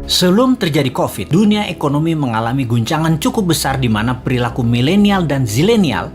Sebelum terjadi COVID, dunia ekonomi mengalami guncangan cukup besar di mana perilaku milenial dan zilenial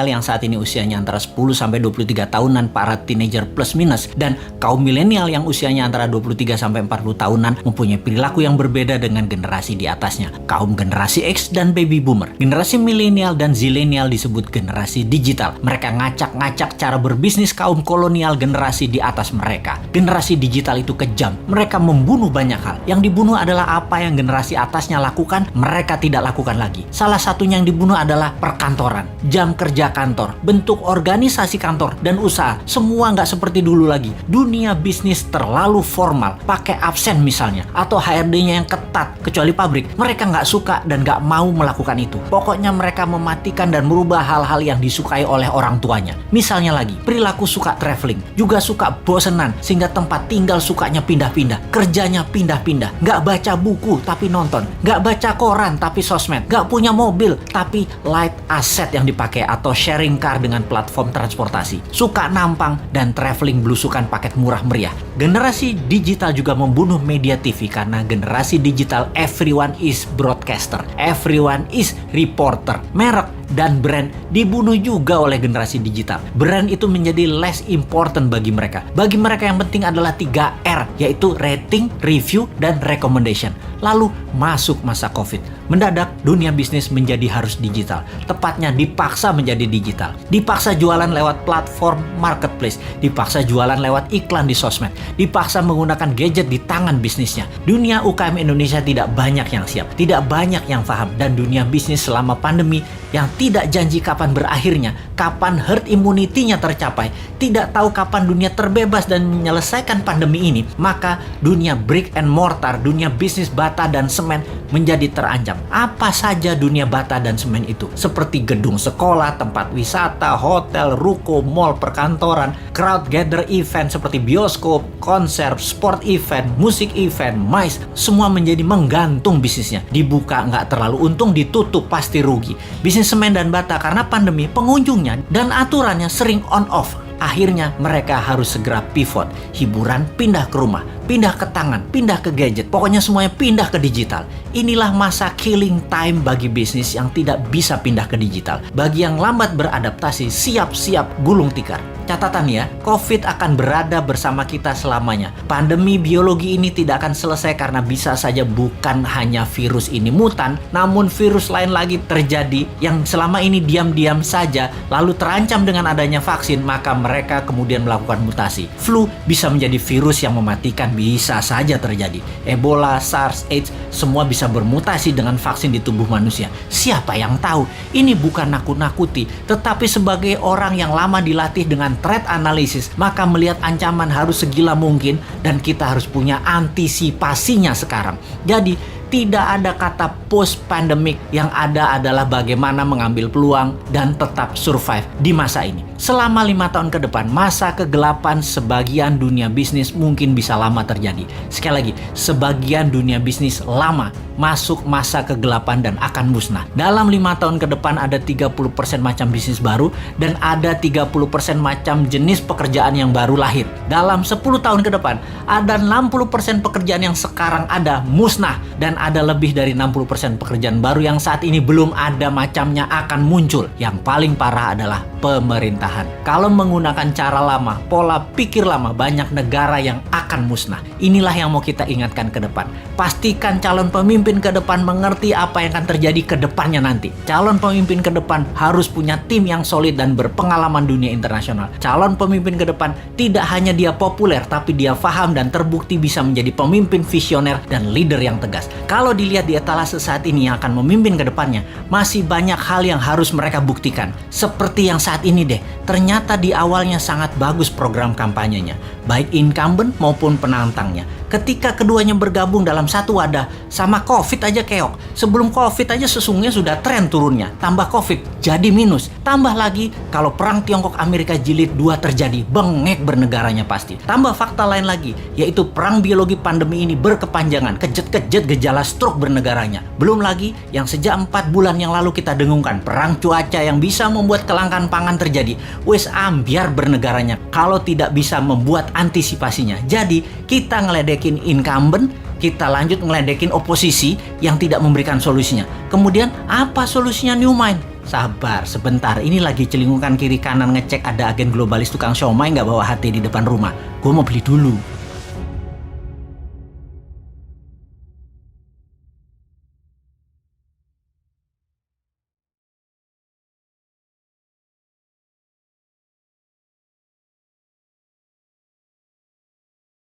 yang saat ini usianya antara 10 sampai 23 tahunan, para teenager plus minus, dan kaum milenial yang usianya antara 23 sampai 40 tahunan mempunyai perilaku yang berbeda dengan generasi di atasnya, kaum generasi X dan baby boomer. Generasi milenial dan zilenial disebut generasi digital. Mereka ngacak-ngacak cara berbisnis kaum kolonial generasi di atas mereka. Generasi digital itu kejam. Mereka membunuh banyak hal. Yang dibunuh adalah apa yang generasi atasnya lakukan, mereka tidak lakukan lagi. Salah satunya yang dibunuh adalah perkantoran, jam kerja kantor, bentuk organisasi kantor dan usaha. Semua nggak seperti dulu lagi. Dunia bisnis terlalu formal, pakai absen misalnya, atau HRD-nya yang ketat, kecuali pabrik. Mereka nggak suka dan nggak mau melakukan itu. Pokoknya mereka mematikan dan merubah hal-hal yang disukai oleh orang tuanya. Misalnya lagi, perilaku suka traveling, juga suka bosenan, sehingga tempat tinggal sukanya pindah-pindah, kerjanya pindah-pindah, nggak baca buku tapi nonton, nggak baca koran tapi sosmed, nggak punya mobil tapi light asset yang dipakai atau sharing car dengan platform transportasi, suka nampang dan traveling belusukan paket murah meriah. Generasi digital juga membunuh media TV karena generasi digital everyone is broadcaster, everyone is reporter. Merek dan brand dibunuh juga oleh generasi digital. Brand itu menjadi less important bagi mereka. Bagi mereka yang penting adalah 3R, yaitu rating, review, dan recommendation. Lalu masuk masa COVID. Mendadak dunia bisnis menjadi harus digital. Tepatnya dipaksa menjadi digital. Dipaksa jualan lewat platform marketplace. Dipaksa jualan lewat iklan di sosmed. Dipaksa menggunakan gadget di tangan bisnisnya. Dunia UKM Indonesia tidak banyak yang siap. Tidak banyak yang paham. Dan dunia bisnis selama pandemi yang tidak janji kapan berakhirnya, kapan herd immunity-nya tercapai, tidak tahu kapan dunia terbebas dan menyelesaikan pandemi ini, maka dunia brick and mortar, dunia bisnis bata dan semen menjadi terancam. Apa saja dunia bata dan semen itu? Seperti gedung sekolah, tempat wisata, hotel, ruko, mall, perkantoran, crowd gather event seperti bioskop, konser, sport event, musik event, MICE, semua menjadi menggantung bisnisnya. Dibuka nggak terlalu untung, ditutup pasti rugi. Bisnis semen dan bata karena pandemi, pengunjungnya dan aturannya sering on off. Akhirnya mereka harus segera pivot. Hiburan pindah ke rumah, pindah ke tangan, pindah ke gadget. Pokoknya semuanya pindah ke digital. Inilah masa killing time bagi bisnis yang tidak bisa pindah ke digital. Bagi yang lambat beradaptasi, siap-siap gulung tikar. Catatan ya, COVID akan berada bersama kita selamanya. Pandemi biologi ini tidak akan selesai karena bisa saja bukan hanya virus ini mutan, namun virus lain lagi terjadi yang selama ini diam-diam saja, lalu terancam dengan adanya vaksin, maka mereka kemudian melakukan mutasi. Flu bisa menjadi virus yang mematikan, bisa saja terjadi. Ebola, SARS, AIDS, semua bisa bermutasi dengan vaksin di tubuh manusia. Siapa yang tahu? Ini bukan nakut-nakuti, tetapi sebagai orang yang lama dilatih dengan threat analysis, maka melihat ancaman harus segila mungkin dan kita harus punya antisipasinya sekarang. Jadi tidak ada kata post pandemic, yang ada adalah bagaimana mengambil peluang dan tetap survive di masa ini. Selama 5 tahun ke depan, masa kegelapan sebagian dunia bisnis mungkin bisa lama terjadi. Sekali lagi, sebagian dunia bisnis lama masuk masa kegelapan dan akan musnah. Dalam 5 tahun ke depan ada 30% macam bisnis baru dan ada 30% macam jenis pekerjaan yang baru lahir. Dalam 10 tahun ke depan ada 60% pekerjaan yang sekarang ada musnah dan ada lebih dari 60% pekerjaan baru yang saat ini belum ada macamnya akan muncul. Yang paling parah adalah pemerintahan. Kalau menggunakan cara lama, pola pikir lama, banyak negara yang akan musnah. Inilah yang mau kita ingatkan ke depan. Pastikan calon pemimpin ke depan mengerti apa yang akan terjadi ke depannya nanti. Calon pemimpin ke depan harus punya tim yang solid dan berpengalaman dunia internasional. Calon pemimpin ke depan tidak hanya dia populer, tapi dia paham dan terbukti bisa menjadi pemimpin visioner dan leader yang tegas. Kalau dilihat di etalase saat ini yang akan memimpin ke depannya, masih banyak hal yang harus mereka buktikan. Seperti yang saat ini deh, ternyata di awalnya sangat bagus program kampanyenya, baik incumbent maupun penantangnya. Ketika keduanya bergabung dalam satu wadah, sama COVID aja keok. Sebelum COVID aja sesungguhnya sudah tren turunnya. Tambah COVID, jadi minus. Tambah lagi, kalau perang Tiongkok Amerika jilid 2 terjadi, bengek bernegaranya pasti. Tambah fakta lain lagi, yaitu perang biologi pandemi ini berkepanjangan, kejet-kejet gejala stroke bernegaranya. Belum lagi, yang sejak 4 bulan yang lalu kita dengungkan, perang cuaca yang bisa membuat kelangkaan pangan terjadi. Wes ambiar bernegaranya kalau tidak bisa membuat antisipasinya. Jadi, kita ngeledekin incumbent, kita lanjut ngeledekin oposisi yang tidak memberikan solusinya. Kemudian apa solusinya New Mind? Sabar, sebentar. Ini lagi celingukan kiri kanan ngecek ada agen globalis tukang siomay nggak bawa HT di depan rumah. Gue mau beli dulu.